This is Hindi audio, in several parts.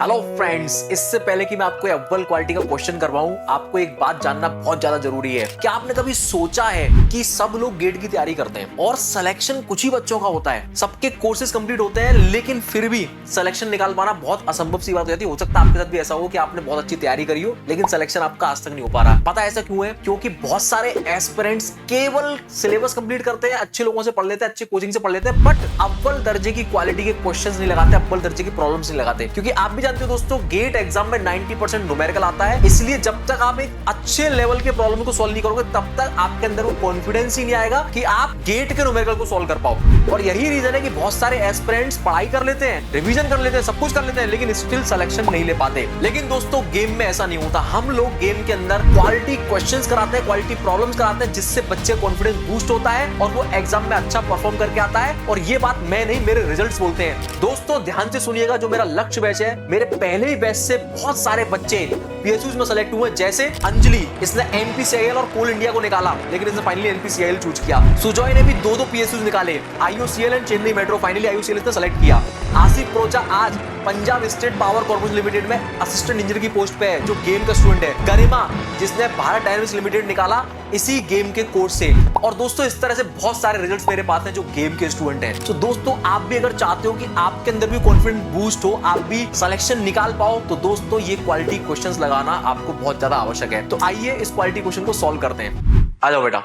हेलो फ्रेंड्स, इससे पहले कि मैं आपको अव्वल क्वालिटी का क्वेश्चन करवाऊं, आपको एक बात जानना बहुत ज्यादा जरूरी है। क्या आपने कभी सोचा है कि सब लोग गेट की तैयारी करते हैं और सिलेक्शन कुछ ही बच्चों का होता है। सबके कोर्सेज कंप्लीट होते हैं लेकिन फिर भी सिलेक्शन निकाल पाना बहुत असंभव सी बात हो जाती है। हो सकता है आपके साथ भी ऐसा हो कि आपने बहुत अच्छी तैयारी करी हो लेकिन सिलेक्शन आपका आज तक नहीं हो पा रहा। पता है ऐसा क्यों है? क्योंकि बहुत सारे एस्पिरेंट्स केवल सिलेबस कंप्लीट करते हैं, अच्छे लोगों से पढ़ लेते हैं, अच्छे कोचिंग से पढ़ लेते हैं, बट अव्वल दर्जे की क्वालिटी के क्वेश्चंस नहीं लगाते, अव्वल दर्जे की प्रॉब्लम्स नहीं लगाते। क्योंकि आप भी जानते हो दोस्तों, गेट एग्जाम में 90% न्यूमेरिकल आता है, इसलिए जब तक आप एक अच्छे लेवल के प्रॉब्लम को सॉल्व नहीं करोगे तब तक आपके अंदर वो कॉन्फिडेंस ही नहीं आएगा कि आप गेट के न्यूमेरिकल को सॉल्व कर पाओ। और यही रीजन है कि बहुत सारे एस्पिरेंट्स पढ़ाई कर लेते हैं, रिवीजन कर लेते हैं, सब कुछ कर लेते हैं लेकिन स्टिल सिलेक्शन नहीं ले पाते। लेकिन दोस्तों गेम में ऐसा नहीं होता। हम लोग गेम के अंदर क्वालिटी क्वेश्चंस कराते हैं, क्वालिटी प्रॉब्लम्स कराते हैं, जिससे बच्चे कॉन्फिडेंस बूस्ट होता है और वो एग्जाम में अच्छा परफॉर्म करके आता है। और ये बात मैं नहीं, मेरे रिजल्ट्स बोलते हैं। दोस्तों ध्यान से सुनिएगा, जो मेरा लक्ष्य बैच है, मेरे पहले ही बैच से बहुत सारे बच्चे पीएसयूज में सेलेक्ट हुए। जैसे अंजलि, इसने एनपीसीआईएल और कोल इंडिया को निकाला लेकिन इसने फाइनली एनपीसीआईएल चूज किया। सुजॉय ने भी दो पीएसयूज निकाले, IUCL and Chennai metro, finally IUCL इसने सेलेक्ट किया। आसिफ प्रोचा आज Punjab state power corporation limited में असिस्टेंट इंजीनियर की पोस्ट पे है, जो गेम का स्टूडेंट है। गरिमा, जिसने भारत डायनामिक्स लिमिटेड निकाला इसी गेम के कोर्स से। और दोस्तों इस तरह से बहुत सारे रिजल्ट्स मेरे पास हैं जो गेम के स्टूडेंट हैं। तो दोस्तों आप भी अगर चाहते हो कि आपके अंदर भी कॉन्फिडेंस बूस्ट हो, आप भी सिलेक्शन निकाल पाओ, तो दोस्तों ये क्वालिटी क्वेश्चंस लगाना आपको बहुत ज्यादा आवश्यक है। तो आइए इस क्वालिटी क्वेश्चन को सॉल्व करते हैं। आ जाओ बेटा,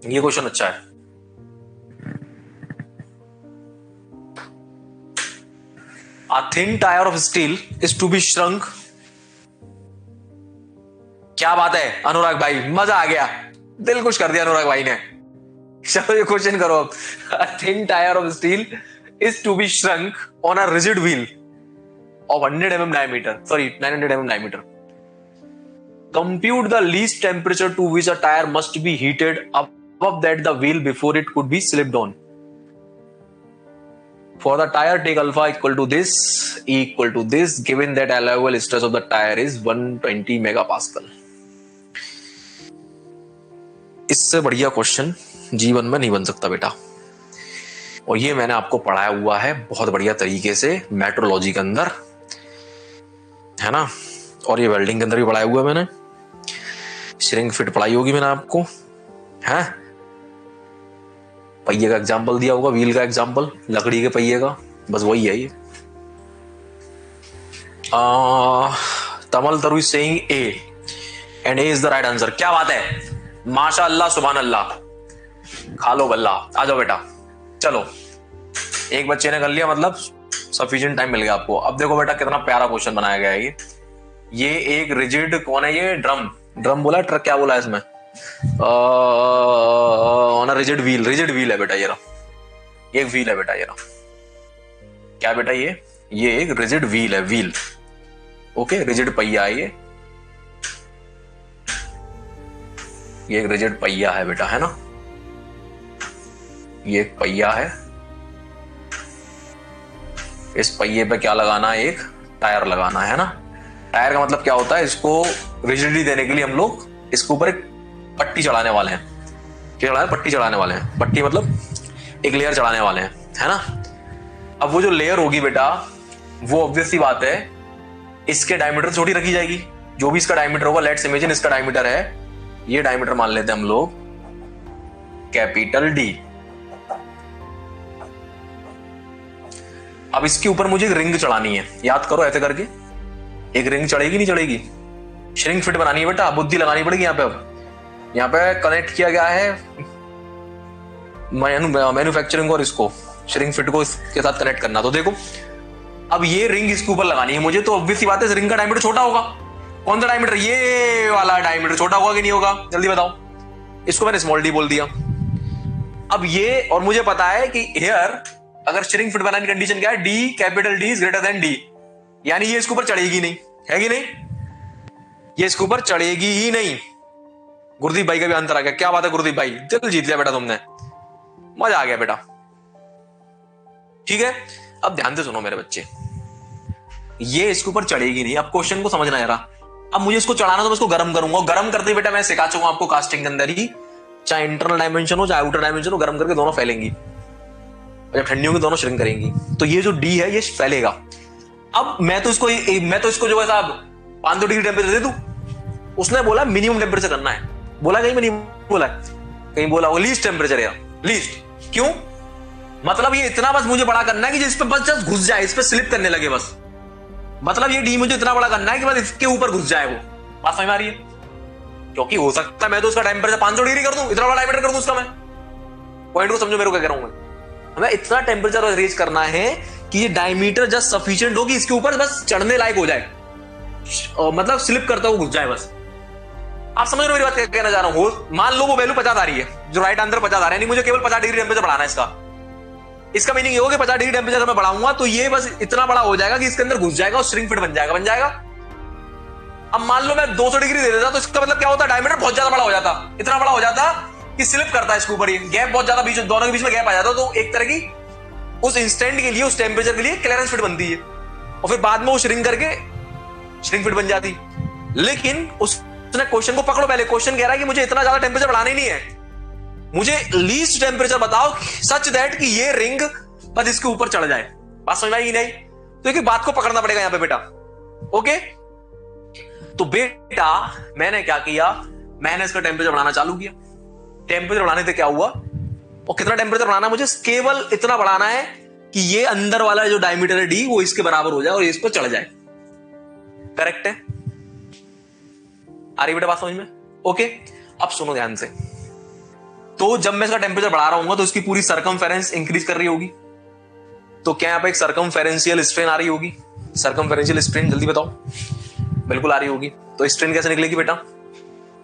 ये क्वेश्चन अच्छा है। A thin tire of steel is to be shrunk. क्या बात है अनुराग भाई, मजा आ गया, दिल खुश कर दिया अनुराग भाई ने। चलो ये क्वेश्चन करो अब। A thin tire of steel is to be shrunk on a rigid wheel of 100 mm diameter. Sorry, 900 mm diameter. Compute the least temperature to which a tire must be heated above that the wheel before it could be slipped on. For the tire, take alpha equal to this, E equal to this, given that allowable stress of the tire is 120 megapascal. इससे बढ़िया क्वेश्चन जीवन में नहीं बन सकता बेटा। और ये मैंने आपको पढ़ाया हुआ है बहुत बढ़िया तरीके से मेट्रोलॉजी के अंदर, है ना। और ये वेल्डिंग के अंदर भी पढ़ाया हुआ है मैंने, श्रिंक फिट पढ़ाई होगी मैंने आपको, है। पहिए का एग्जाम्पल दिया होगा, व्हील का एग्जाम्पल, लकड़ी के पहिए का, बस वही है ये। तमल तरु saying A and A is the right answer. क्या बात है, माशाअल्लाह, सुभान अल्लाह, खा लो बल्ला। आ जाओ बेटा, चलो एक बच्चे ने कर लिया, मतलब सफिशिएंट टाइम मिल गया आपको। अब देखो बेटा कितना प्यारा क्वेश्चन बनाया गया है ये एक रिजिड, कौन है ये, ड्रम बोला, ट्रक क्या बोला इसमें, ऑन अ रिजिड व्हील है बेटा। ये रहा, एक व्हील है बेटा, ये रहा। क्या बेटा ये एक रिजिड व्हील है, व्हील, ओके, रिजिड पहिया है ये एक रिजिड पहिया है बेटा, है ना। ये एक पहिया है, इस पहिए पे क्या लगाना है, एक टायर लगाना है ना। टायर का मतलब क्या होता है, इसको रिजिडिटी देने के लिए हम लोग इसके ऊपर एक पट्टी चढ़ाने वाले हैं। क्या चढ़ाए, पट्टी चढ़ाने वाले हैं। पट्टी मतलब एक लेयर चढ़ाने वाले हैं, है ना। अब वो जो लेयर होगी बेटा, वो ऑब्वियस सी बात है इसके डायमीटर छोटी रखी जाएगी। जो भी इसका डायमीटर होगा, लेट्स इमेजिन इसका डायमीटर है, ये डायमीटर मान लेते हैं हम लोग कैपिटल डी। अब इसके ऊपर मुझे एक रिंग चढ़ानी है, याद करो ऐसे करके, एक रिंग चढ़ेगी नहीं चढ़ेगी, श्रिंक फिट बनानी है बेटा, बुद्धि लगानी पड़ेगी यहाँ पे। अब यहाँ पे कनेक्ट किया गया है मैन्युफैक्चरिंग और इसको श्रिंक फिट को इसके साथ कनेक्ट करना। तो देखो अब ये रिंग इसके ऊपर लगानी है मुझे, तो ऑब्वियस सी बात है इस रिंग का डायमीटर छोटा होगा। कौन सा डायमीटर, ये वाला डायमीटर छोटा होगा कि नहीं होगा, जल्दी बताओ। इसको मैंने स्मॉल डी बोल दिया। अब ये, और मुझे पता है कि हियर अगर श्रिंक फिट बनाने की कंडीशन क्या है, D, capital D is greater than D, यानी ये इसके ऊपर चढ़ेगी नहीं, है कि नहीं, ये इसके ऊपर चढ़ेगी ही नहीं। गुरदीप भाई का भी आंसर आ गया, क्या बात है गुरदीप भाई, दिल जीत लिया बेटा तुमने, मजा आ गया बेटा। ठीक है, अब ध्यान से सुनो मेरे बच्चे, ये इसके ऊपर चढ़ेगी नहीं। अब क्वेश्चन को समझना है रहा। अब मुझे इसको चढ़ाना, तो मैं इसको गर्म करूंगा, गर्म करते बेटा मैं सिखा चुका आपको कास्टिंग के अंदर ही, चाहे इंटरनल डायमेंशन हो चाहे आउटर डायमेंशन हो, गर्म करके दोनों फैलेंगी, जब ठंडी होगी दोनों श्रिंक करेंगी। तो ये जो डी है ये फैलेगा। अब मैं तो इसको जो है साहब 500 डिग्री टेम्परेचर दे दूं। उसने बोला मिनिमम टेम्परेचर करना है, बोला कहीं मिनिमम बोला है, कहीं बोला वो लीस्ट टेम्परेचर है, लीस्ट। क्यों? मतलब ये इतना बस मुझे बड़ा करना है कि जिस पे बस जस्ट घुस जाए, इस पे स्लिप करने लगे बस। मतलब ये डी मुझे इतना बड़ा करना है कि बस इसके ऊपर घुस जाए वो। बात समझ में आ रही है? क्योंकि हो सकता है मैं तो उसका टेम्परेचर 500 डिग्री कर दूं, इतना बड़ा डायमीटर कर दूं उसका। मैं पॉइंट को समझो मेरे को क्या कह रहा हूं मैं। हमें इतना टेम्परेचर रेज करना है कि ये डायमीटर जस्ट सफिशिएंट हो कि इसके ऊपर बस चढ़ने लायक हो जाए, मतलब स्लिप करता हुआ घुस जाए बस। आप समझ रहे हो मेरी बात क्या कहना चाह रहा हूं? मान लो वो वैल्यू 50 आ रही है, जो राइट आंसर 50 आ रहा है, नहीं मुझे केवल 50 डिग्री टेम्परेचर बढ़ाना है इसका मीनिंग ये होगा कि 50 डिग्री टेम्परेचर मैं बढ़ाऊंगा तो ये बस इतना बड़ा हो जाएगा कि इसके अंदर घुस जाएगा और श्रिंक फिट बन जाएगा। अब मान लो मैं 200 डिग्री दे देता तो इसका मतलब क्या होता? डायमीटर बहुत ज्यादा बड़ा हो जाता, इतना बड़ा हो जाता कि स्लिप करता है इसके ऊपर, गैप बहुत ज्यादा बीच दोनों के बीच में गैप आ जाता, तो एक तरह की उस इंस्टेंट के लिए, उस टेम्परेचर के लिए क्लियरेंस फिट बनती है और फिर बाद में वो श्रिंक करके श्रिंक फिट बन जाती। लेकिन उसने क्वेश्चन को पकड़ो, पहले क्वेश्चन कह रहा है कि मुझे इतना ज्यादा टेम्परेचर बढ़ाना ही नहीं है, मुझे लीस्ट टेम्परेचर बताओ सच दैट कि ये रिंग बस इसके ऊपर चढ़ जाए। बात समझ में आई नहीं? तो एक बात को पकड़ना पड़ेगा यहां पे बेटा। ओके, तो बेटा मैंने क्या किया, मैंने इसका टेम्परेचर बढ़ाना चालू किया। टेम्परेचर बढ़ाने से क्या हुआ, और कितना टेम्परेचर बढ़ाना है मुझे? केवल इतना बढ़ाना है कि ये अंदर वाला जो डायमीटर है डी वो इसके बराबर हो जाए और इस पर चढ़ जाए। करेक्ट है? आ रही बेटा बात समझ में? ओके, अब सुनो ध्यान से। तो जब मैं इसका टेम्परेचर बढ़ा रहा हूं तो इसकी पूरी सरकमफेरेंस इंक्रीज कर रही होगी, तो क्या यहां पे एक सरकमफेरेंशियल स्ट्रेन आ रही होगी? सरकमफेरेंशियल स्ट्रेन जल्दी बताओ। बिल्कुल आ रही होगी। तो स्ट्रेन कैसे निकलेगी बेटा?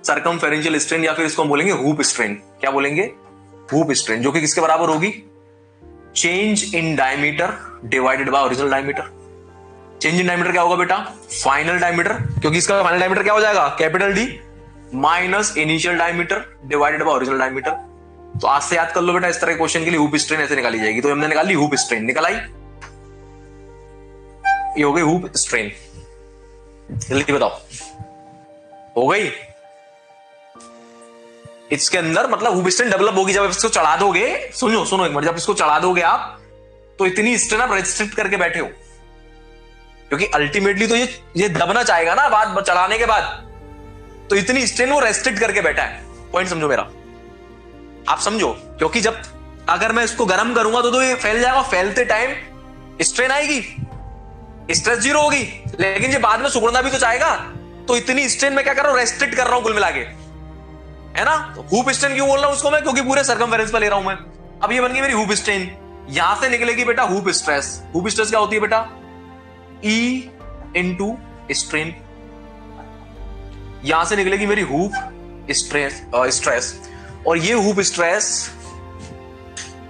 सरकमफेरेंशियल स्ट्रेन, या फिर इसको हम बोलेंगे हूप स्ट्रेन। क्या बोलेंगे? हूप स्ट्रेन, जो कि किसके बराबर होगी? Change in diameter divided by original diameter. Change in diameter क्या होगा बेटा? फाइनल डायमीटर, क्योंकि इसका फाइनल डायमीटर क्या हो जाएगा? Capital D minus initial diameter divided by original diameter. तो आज से याद कर लो बेटा, इस तरह के क्वेश्चन के लिए हूप स्ट्रेन ऐसे निकाली जाएगी। तो हमने निकाली हूप स्ट्रेन, निकल आई, ये हो गई हूप स्ट्रेन। जल्दी बताओ, हो गई? इसके अंदर मतलब हूप स्ट्रेन डेवलप होगी जब इसको चढ़ा दोगे। सुनो एक मिनट, जब इसको चढ़ा दोगे आप तो इतनी स्ट्रेन आप रेस्ट्रिक्ट करके बैठे हो, क्योंकि अल्टीमेटली तो ये दबना चाहेगा ना बाद चढ़ाने के बाद, तो इतनी स्ट्रेन वो रेस्ट्रिक्ट करके बैठा है। पॉइंट समझो मेरा, आप समझो। क्योंकि जब अगर मैं इसको गर्म करूंगा तो ये फैल जाएगा, फैलते टाइम स्ट्रेन आएगी, स्ट्रेस जीरो होगी, लेकिन ये बाद में सुगड़ना भी तो चाहेगा। तो इतनी स्ट्रेन में क्या कर रहा हूं? रेस्ट्रिक्ट कर रहा हूं कुल मिला के, है ना? तो हूप स्ट्रेन क्यों बोल रहा हूं उसको मैं? क्योंकि पूरे सरकमफेरेंस पे ले रहा हूं मैं। अब ये बन गई मेरी हूप स्ट्रेन। यहां से निकलेगी बेटा हूप स्ट्रेस। हूप स्ट्रेस क्या होती है बेटा? E into strain. यहां से निकलेगी मेरी हूप स्ट्रेस, और ये हूप स्ट्रेस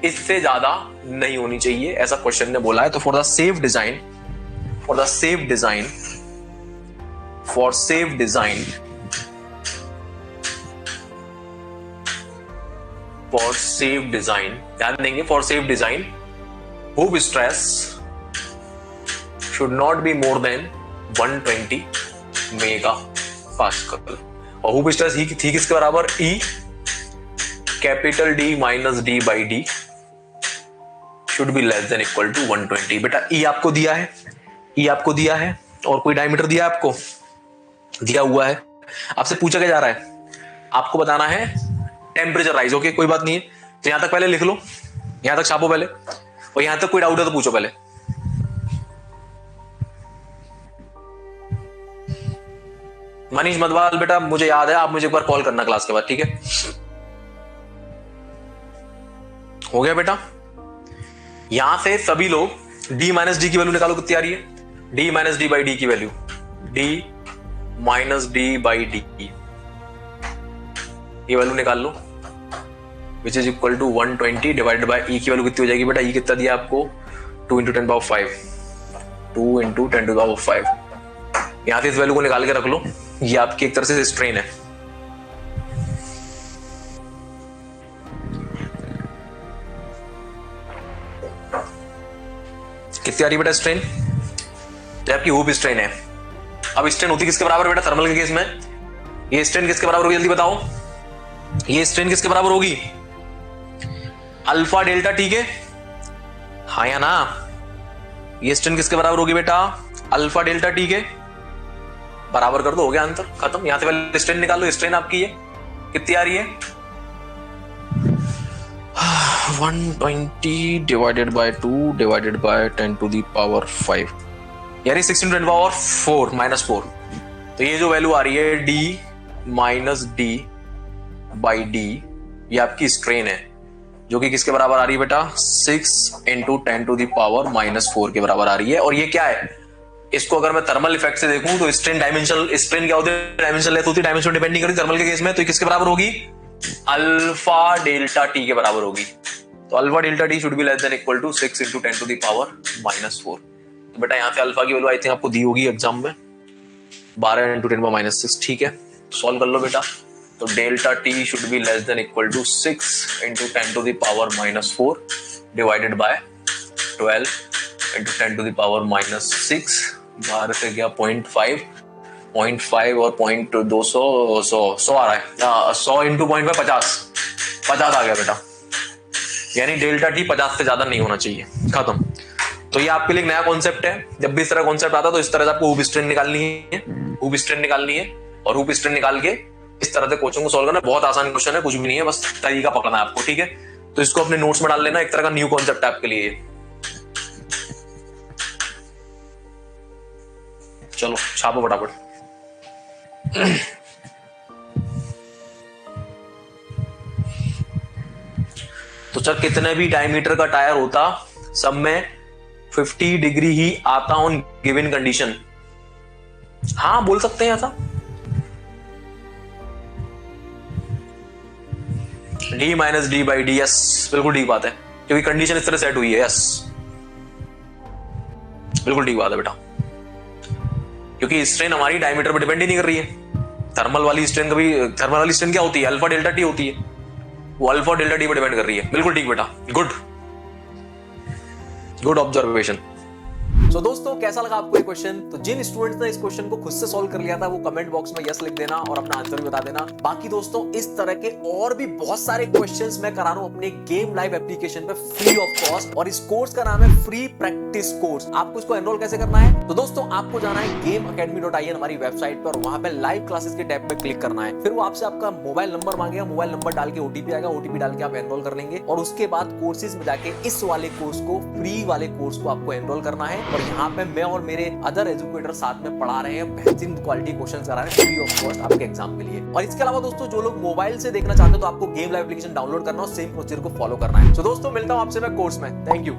इससे ज्यादा नहीं होनी चाहिए, ऐसा क्वेश्चन ने बोला है। तो फॉर सेफ डिजाइन ध्यान देंगे, for safe design hoop stress should not be more than 120 mega pascal. और हूप स्ट्रेस ही थी किसके बराबर? E capital D minus D by D should be less than equal to 120। बेटा E आपको दिया है, और कोई डायमीटर दिया आपको दिया हुआ है। आपसे पूछा क्या जा रहा है? आपको बताना है टेम्परेचर राइज। ओके, कोई बात नहीं है। तो यहां तक पहले लिख लो, यहां तक छापो पहले, और यहां तक कोई डाउट है तो पूछो पहले। मनीष मधवाल बेटा मुझे याद है, आप मुझे एक बार कॉल करना क्लास के बाद, ठीक है? हो गया बेटा? यहां से सभी लोग d माइनस डी की वैल्यू निकालो, कितनी आ रही है? d minus D by D की value, d minus D by D की ये वैल्यू निकाल लो, which is equal to 120 divided by e की वैल्यू कितनी हो जाएगी बेटा? e कितना दिया आपको? 2 into 10 power 5, 2 into 10 to the power 5। यहां से इस वैल्यू को निकाल के रख लो, ये आपकी एक तरह से स्ट्रेन है। कितनी आ रही बेटा स्ट्रेन? तो आपकी हूप स्ट्रेन है। अब स्ट्रेन होती किसके बराबर बेटा? थर्मल के केस में ये स्ट्रेन किसके बराबर होगी? जल्दी बताओ, ये स्ट्रेन किसके बराबर होगी? अल्फा डेल्टा, ठीक है? हाँ या ना? ये स्ट्रेन किसके बराबर होगी बेटा? अल्फा डेल्टा टी के बराबर कर दो, हो गया आंसर, खत्म। यहां से पहले स्ट्रेन निकालो, स्ट्रेन आपकी है कितनी आ रही है 120 divided by 2 divided by 10 to the power 5, यानी 16 10 पावर 4 -4। तो ये जो वैल्यू आ रही है d minus D by D, ये आपकी स्ट्रेन है, जो कि किसके बराबर आ रही है बेटा 6 इंटू 10 टू द पावर -4 के बराबर आ रही है। और ये क्या है, इसको अगर मैं थर्मल इफेक्ट से देखूं तो स्ट्रेन डायमेंशनल, स्ट्रेन क्या होती है डायमेंशनल लेस होती है, डायमेंशन डिपेंड नहीं करती थर्मल के केस में, तो किसके बराबर होगी अल्फा डेल्टा टी के बराबर होगी। तो alpha delta T should be less than equal to 6 into 10 to the power -4। तो बेटा यहाँ पे अल्फा की वैल्यू आई थिंक आपको दी होगी एग्जाम में 12 इंटू 10 पावर -6, ठीक है, सॉल्व कर लो बेटा। तो delta T should be less than equal to 6 into 10 to the power -4 divided by 12 into 10 to the power -6, 12 से गया 0.5 और 100 आ रहा है, 100 इंटू 0.5 50 आ गया बेटा, यानी डेल्टा टी 50 से ज्यादा नहीं होना चाहिए, खत्म। तो ये आपके लिए एक नया कॉन्सेप्ट है, जब भी इस तरह कॉन्सेप्ट आता है तो इस तरह से आपको हूप स्ट्रेन निकालनी है, हूप स्ट्रेन निकालनी है, और हूप स्ट्रेन निकाल के इस तरह से क्वेश्चन को सॉल्व करना। बहुत आसान क्वेश्चन है, कुछ भी नहीं है, बस तरीका पकड़ना है आपको, ठीक है। तो इसको अपने नोट्स में डाल लेना, एक तरह का न्यू कॉन्सेप्ट है आपके लिए। चलो छापो फटाफट। तो सर कितने भी डायमीटर का टायर होता, सब में 50 डिग्री ही आता ऑन गिवन कंडीशन, हाँ बोल सकते हैं ऐसा। d minus D by D, yes बिल्कुल ठीक बात है, क्योंकि कंडीशन इस तरह सेट हुई है, यस बिल्कुल ठीक बात है बेटा, क्योंकि स्ट्रेन हमारी डायमीटर पर डिपेंड ही नहीं कर रही है। थर्मल वाली स्ट्रेन क्या होती है अल्फा डेल्टा टी होती है, वो अल्फा डेल्टा टी पर डिपेंड कर रही है, बिल्कुल ठीक बेटा, गुड ऑब्जर्वेशन। तो दोस्तों कैसा लगा आपको ये क्वेश्चन? तो जिन स्टूडेंट्स ने इस क्वेश्चन को खुद से सॉल्व कर लिया था वो कमेंट बॉक्स में यस लिख देना और अपना आंसर भी बता देना। बाकी दोस्तों इस तरह के और भी बहुत सारे क्वेश्चंस मैं करा रहा हूं अपने गेम लाइव एप्लीकेशन पे फ्री ऑफ कॉस्ट, और इस कोर्स का नाम है फ्री प्रैक्टिस कोर्स। आपको इसको एनरोल कैसे करना है? तो दोस्तों आपको जाना है gameacademy.in हमारी वेबसाइट पर, और वहां पे लाइव क्लासेस के टैब पे क्लिक करना है। फिर वो आपसे आपका मोबाइल नंबर मांगेगा, मोबाइल नंबर डाल के ओटीपी आएगा, ओटीपी डाल के आप एनरोल कर लेंगे, और उसके बाद कोर्सेज में जाके इस वाले कोर्स को, फ्री वाले कोर्स को आपको एनरोल करना है। और यहाँ पे मैं और मेरे अदर एजुकेटर साथ में पढ़ा रहे हैं, बेहतरीन क्वालिटी क्वेश्चन करा रहे हैं फ्री ऑफ कॉस्ट आपके एग्जाम के लिए। और इसके अलावा दोस्तों जो लोग मोबाइल से देखना चाहते हो तो आपको गेम लाइव एप्लीकेशन डाउनलोड करना और सेम प्रोसीजर को फॉलो करना है। तो दोस्तों मिलता हूं आपसे मैं कोर्स में, थैंक यू।